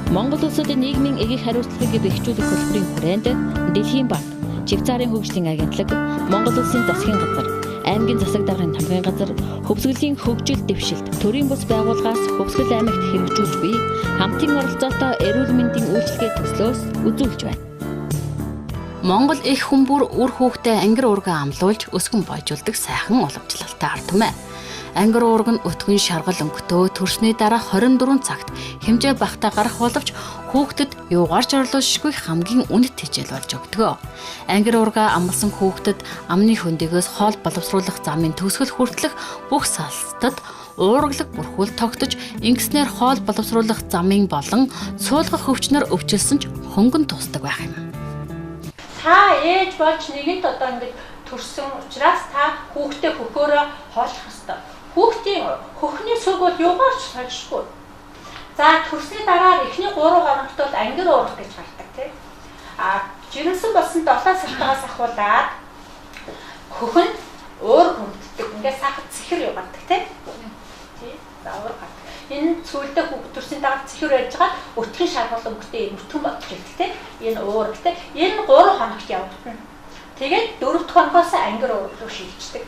Монгол улсуудын нийгмийн эгийг хариуцлагыг бэхжүүлэх хөтөлбөрийн хүрээнд Дэлхийн банк, Чивцаарын хөгжлийн агентлаг, Монгол улсын засгийн газар, аймгийн засаг даргын тамгын газар, хөвсгөлийн хөгжил дэвшилт, төрийн бус байгууллагаас Хөвсгөл аймагт хэрэгжүүлж буй хамтын оролцоотой эрүүл мэндийн үйлчилгээ төслөөс үзүүлж байна. Монгол их хүмүүр үр хүүхдээ ангир уурга амлуулж өсгөн бойжуулдаг сайхан уламжлалтай ард түмээ. Ангир уурга нь өтгөн шаргал өнгөтөө төрсний дараа 24 цагт хэмжээ багтаа гарах боловч хүүхдэд юугаарч орлуулшгүй хамгийн үнэт хичээл болж өгдөг. Ангир уурга амлсан хүүхдэд амны хөндөгөөс хоол боловсруулах замын төгсгөл хүртэлх бүх салстад уургалаг бүрхүүл тогтож ингэснээр хоол боловсруулах замын болон суулгах өвчнөр өвчлсөн ч хөнгөн тусдаг байх юм. Та ээж болж нэгэнт одоо ингэж төрсөн учраас та хүүхдээ хөхөөрөө хооллох ёстой. Хүүхдийн хөхний сүг бол юугаарч сольшгүй. За төрсний дараа эхний 3 хоногт бол ангир уурга гэж гардаг тийм. Жирэмсэн болсон 7 сартаас ахуулаад хөх нь уур хүнддэг. Ингээд сахад цэхэр явааддаг тийм. За уурга. Энэ сүүлдээ хүүхд төрсний дараа цэхэр байж байгаа өтгөн шаргал өнгөтэй өртгөн бодож ирдэг тийм. Энэ уурга тийм. Энэ 3 хоногт явагдана. Тэгээд 4 дахь хоногоос ангир уурга руу шилждэг.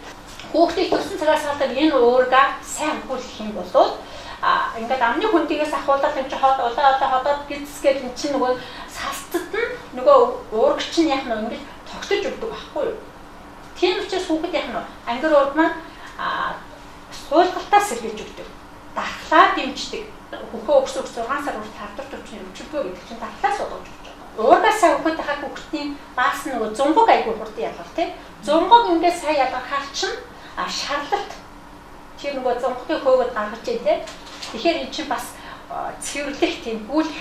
Хүүхдийг төрсөн цагаас хадаад энэ уурга сайн хөлөх юм болоод ингээд амны хөндөгөөс ахуулаад энэ ходоод гизсгээд эн чинь нөгөө салцад нь нөгөө уурга чинь яг нэг ингээд тогтож өгдөг байхгүй юу. Тийм учраас хүүхэд яг нэг ангир уурга маань суулгалтаас сэргийж өгдөг. Дархлаа дэмждэг. Хөхөө өгсөн 6 сар хүртэл хавдарч өвчнөр өвчлөө гэдэг чинь дархлаас болгож өгч байгаа. Уургасаа хүүхэд хахад хүүхдийн баас нөгөө зунгог айгүй хурдан ялгал тийм. Зунгог ингээд сайн ялгахаар чинь шарлалт чи нөгөө зонхгийн хөөгд гаргаж ийн те. Тэгэхээр эн чинь бас цэвэрлэх тийм гүйлэх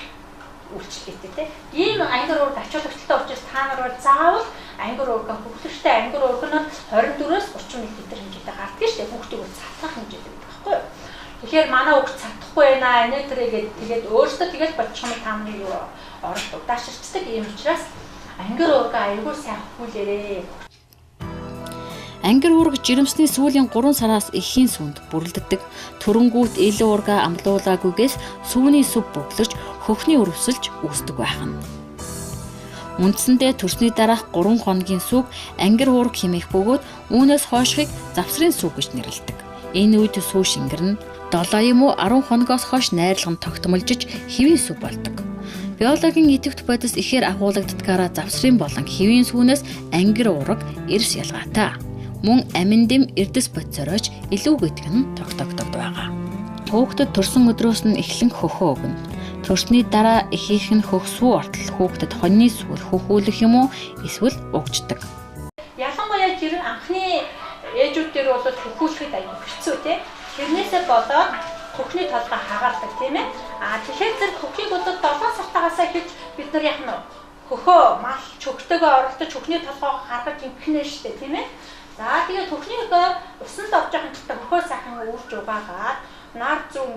үйлчлэгтэй те. Ийм ангир уурга ачуулагчтай учраас та нар бол заавал ангир уурга хөвгөлтэй ангир уурга нь 24-өөс 30 мл хэмжээтэй гардаг шүү дээ. Хүүхдийг бол цатгах хэмжээтэй байдаг байхгүй юу? Тэгэхээр манай хүүхд цатахгүй байна энэтрээгээд тэгээд өөртөө тэгээд бодчих юм та нарын юу оролт удааширчдаг юм учраас ангир уурга аягүй сайн хөвгүүлээрээ. Ангир уурга жирэмсний сүүлийн 3 сараас эхийн сүнд бүрлддэг. Төрөнгүүт ил уурга амлуулаагүйгээс сүүний сүв бөглөж хөхний өрөвсөлж үүсдэг байна. Үндсэндээ төрсний дараах 3 хоногийн сүг ангир уурга хэмээх бөгөөд үүнээс хойшхыг завсрын сүг гэж нэрлэдэг. Энэ үед сүү шингэр нь 7 юм уу 10 хоногоос хойш найрлага нь тогтмолжиж хэвийн сүг болдог. Биологийн идэвхт бодис ихээр агуулгаддгаараа завсрын болон хэвийн сүүнээс ангир уурга эрс ялгаатай. Мөн амин дэм эрдэс бодисорооч илүү гэдэг нь тогтогддог байгаа. Хүүхдэд төрсөн өдрөөс нь эхлэн хөхөө өгнө. Төрсний дараа ихийнх нь хөхсүү ортол хүүхдэд хоньны сүр хөхүүлэх юм уу эсвэл угждаг. Ялангуяа жирэн анхны ээжүүдээр бол хөхүүлэхэд аюул хэцүү тийм. Тэрнээсээ болоод хөхний толгой хагаардаг тийм ээ. Тэгэхээр зэрэг хөхийг бодоод 7 сартаагаас эхэлж бид нар яг нь хөхөө мал чөгтөөгөө оролдож хөхний толгой гаргаж ингэхнэ штэ тийм ээ. За тэгээд хөхнийг усанд орж байгаа хэрэгтэй хөхөө сайхан уурж угаагаад нар зүү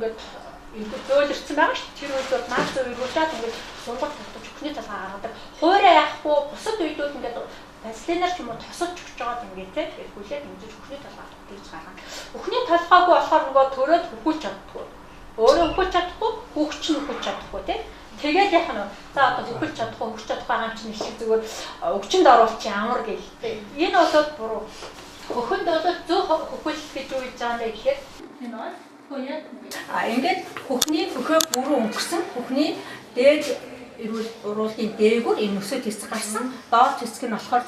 ингээд зөөлөрсөн байгаа шүү. Тэр үед бол нар зүү ирүүлээд ингээд сунгал татж хөхний толгой гаргадаг. Хуурай яахгүй бусад үедүүд ингээд вазелинаар ч юм уу тосож өгч байгаа юм гээ тэгээд хүлээд ингэж хөхний толгой гэж гаргана. Хөхний толгойг болохоор нөгөө төрөөд хөхүүлж чаддгүй. Өөрөө хөхүүлж чадахгүй, хүүхч нь хөхүүлж чадахгүй тийм. Тэгээд яах нь за одоо хөхүүлж чадахгүй, хөхч чадахгүй байгаа юм чинь их зүгээр өвчнөд оруулчих ямар гэлтэй. Энэ болоод буруу. Хөхөнд бол зөв хөхүүлэх гэж үгэж байгаа нэ гэхээр энэ бол ингээд хөхний хөхөө бүрэн өнгөрсөн хөхний дээд эрүүл уруулын дээгүүр энэ өсөд хэсэг гарсан доод хэсэг нь болохоор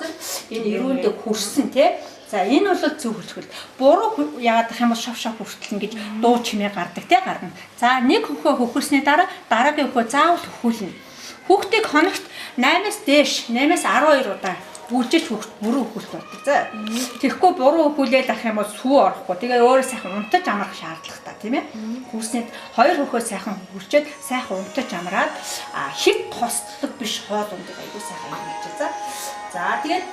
энэ эрүүлдээ хүрсэн тий. За энэ бол зөв хөлхөл. Буруу яагаад гэх юм бол шов хүртэл ингэж дуу чимээ гардаг тий гарна. За нэг хөхөө хөхөрсний дараа дараагийн хөхөө заавал хөхүүлнэ. Хүүхдийг хоногт 8-аас дээш 8-аас 12 удаа бүжиж хүүхд бүрэн хөхөлт болдог. За тэгэхгүй буруу хөхүүлээд ах юм бол сүү орохгүй. Тэгээ өөрөө сайхан унтаж амрах шаардлагатай тийм ээ. Хүүснэд 2 хөхөө сайхан хүрчээд сайхан унтаж амраад хит тостлог биш хоол ундыг аягүй сайхан хийж. За тэгээд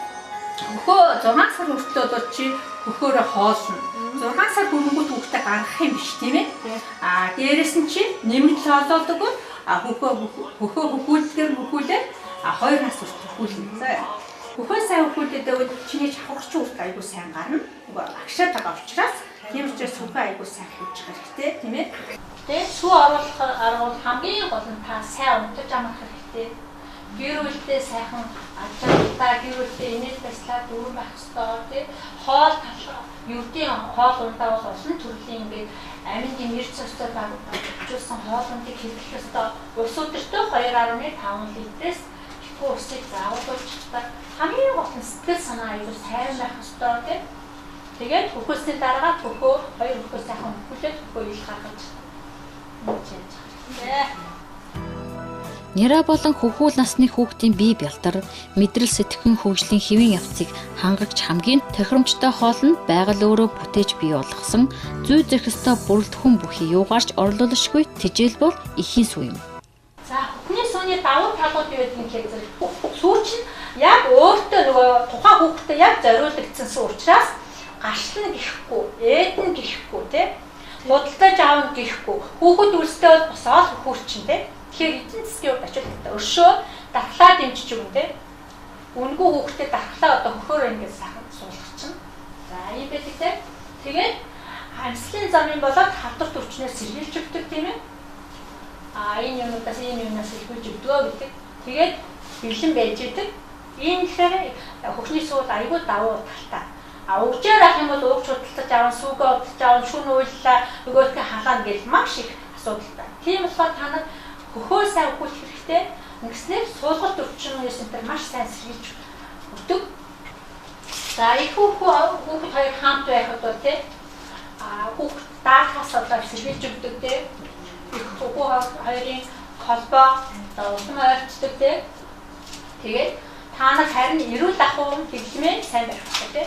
хөхөө 6 сар хүртэл бол чи хөхөөрөө хоолно. 6 сар хүрнгүүт хүүхдээ гаргах юм биш тийм ээ. Дээрээс нь чи нэмэлт хоололдог. Хөхөө хөхүүлдгээр хөхүүлээд 2 нас хүртэл хөхүүлнэ. За хөхөө сайн хөхүүлээд чиний чавхарч үрт аягүй сайн гарна. Нөгөө агшаад байгаа учраас Тийм учраас сүхэ айгуу сайн хийж хэрэгтэй тийм ээ. Тэгээд сүү оруулах арга хамгийн гол нь та сайн унтаж амах хэрэгтэй. Гэр бүлдээ сайхан ачаалтаа гэр бүлдээ инээд байслаа дүүрэн байх ёстой тий. Хоол талхаа юудын хоол ундаа бол олон төрлийн ингээд амин гэмэрч цогцоо багжуулсан хоол ундыг хэрэглэх ёстой. Ус өдөртөө 2.5 литрээс ихгүй усыг заавал уучихдаг. Хамгийн гол нь сэтгэл санаа аюул сайн байх ёстой тий. Тэгээд хөхөөсний дараа хөхөө хоёр хөхөө сайхан хүлээж хөхөө ил гаргаж Няраа болон хөхүүл насны хүүхдийн бие бялдар мэдрэл сэтгэхүйн хөгжлийн хэвийн явцыг хангагч хамгийн тохиромжтой хоол нь байгаль өөрөө бүтээж бий болгосон зүй зэрхэстэй бүрэлдэхүүн бүхий юугаарч орлуулшгүй тэжээлбэл эхийн сүү юм. За хөхний сүүний давуу талууд юу гэдэг нь хэрэг сүү чинь яг өөртөө нөгөө тухайн хүүхдэд яг зориулагдсан сүү учраас гашлна гэхгүй, ээдэн гэхгүй тий. Худалдаж аавна гэхгүй. Хүүхэд үлстэй бол босоод хөхөрчин тий. Тэгэхээр эзэн засгийн хувьд ачаалттай өршөө дархлаа дэмжиж өгнө тий. Үнгүй хүүхдэд дархлаа одоо хөхөөр ингэж сайхан суулгах чинь. За ийм байдаг тий. Тэгээд амьслын замын болоод халдвар төвчнөөс сэргийлж өгдөг тийм ээ. Энэ юмудаас ийм юмнаас сэргийлж өгдөгөө гэдэг. Тэгээд бэлэн байж идэг. Ийм гэхээр хөхний сууд аягүй давуу талтай. Угжаар ах юм бол уугч худалдаж аван сүүгээ удаж аван шүн уйллаа нөгөөдгөө халаана гэж маш их асуудалтай. Тийм болохоор та нар хөхөө сайн өгөх хэрэгтэй. Ингэснээр суулгалт өвчин энэ маш сайн сэргийлж өгдөг. За их хүүхэд хоёр хамт байхад бол тий хүүхэд даахаас болоод сэргийлж өгдөг тий. Их хүүхэд хоёрын холбоо улам ойрцдог тий. Тэгээд та нар харин эрүүл ахуйн хэвлэмээ сайн байх хэрэгтэй тий.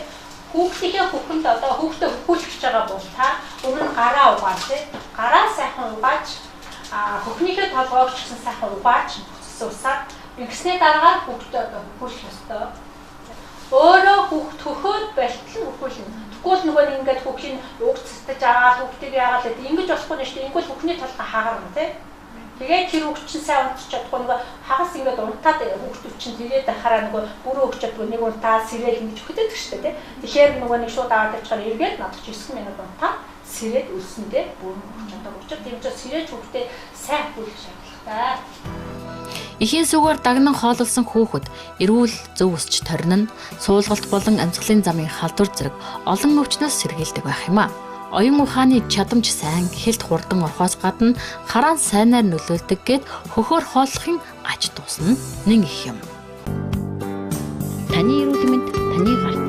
Хүүхдийнхээ хөхөнд одоо хүүхдээ хөхүүлж байгаа бол та өмнө гараа угааж тий. Гараа сайхан угааж хөхнийхээ толгойг ч гэсэн сайхан угааж усаар ингэснээр дараа хүүхдээ одоо хөхүүлэх ёстой. Өөрөө хүүхд хөхөөд бэлтгэл хөхүүлнэ. Тэгвэл нөгөө ингээд хүүхдийн уг цэстэж аваад хүүхдийг яагаад гэдэг ингэж болохгүй нь шүү дээ. Ингэвэл хүүхний толгой хагарна тий. Тэгээд тэр хүүхд чинь сайн унтчих чадахгүй нөгөө хагас ингээд унтаад хүүхдүүд чинь тэгээд хараа нөгөө бүрэн өгч чадгүй нэг унтаа сэрэл ингэж хөтөдөг шүү дээ. Тэгэхээр нөгөө нэг шууд аваад авчихаар эргээд надад 9 минут унтаа сэрээд үлсэндээ бүрэн өгч чаддаг. Учир тийм ч сэрэж хүүхдээ сайн хөвлөх шаардлагатай. Эхийн сүгээр дагнан хооллсон хүүхэд эрүүл зөв өсч торин нь суулгалт болон амьсгалын замын халдвар зэрэг олон өвчнөөс сэргийлдэг байх юм а. Оюун ухааны чадамж сайн хэлт хурдан орохоос гадна хараан сайнаар нөлөөлдөг гэд хөхөөр хооллохын аж тус нь нэг их юм. Таны эрүүл мэнд таны гарт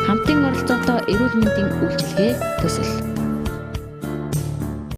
хамтын оролцоотой эрүүл мэндийн үйлчилгээ төсөл